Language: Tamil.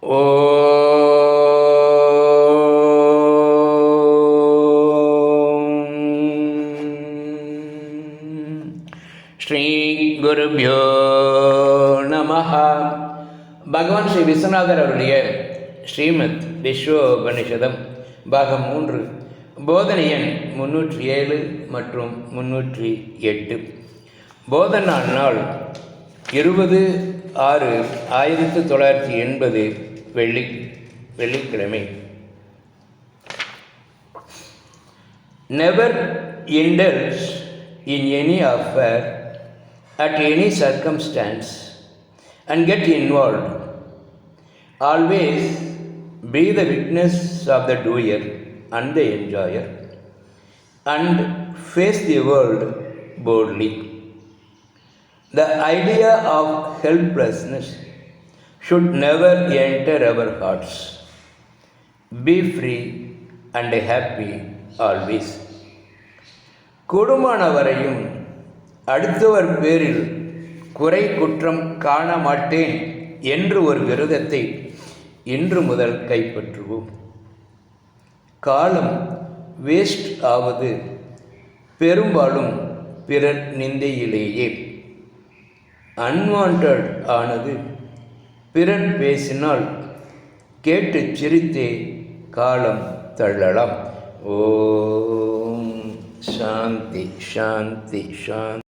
ஸ்ரீ குருப்யோ நமஹ. பகவான் ஸ்ரீ விஸ்வநாதர் அவருடைய ஸ்ரீமத் விஸ்வோபனிஷதம் பாகம் 3 போதனை எண் 307 மற்றும் 308. போதனா நாள் 20/6/1980 வெள்ளிக்கிழமை. Never indulge in any affair at any circumstance and get involved. Always be the witness of the doer and the enjoyer, and face the world boldly. The idea of helplessness should never enter our hearts. Be free and happy always. கூடுமானவரையும் அடுத்தவர் பேரில் குறை குற்றம் காண மாட்டேன் என்று ஒரு விரதத்தை இன்று முதல் கைப்பற்றுவோம். காலம் வேஸ்ட் ஆவது பெரும்பாலும் பிறர் நிந்தையிலேயே. அன்வான்ட் ஆனது பிறர் பேசினால் கேட்டு சிரித்தே காலம் தள்ளலாம். ஓம் சாந்தி சாந்தி சாந்தி.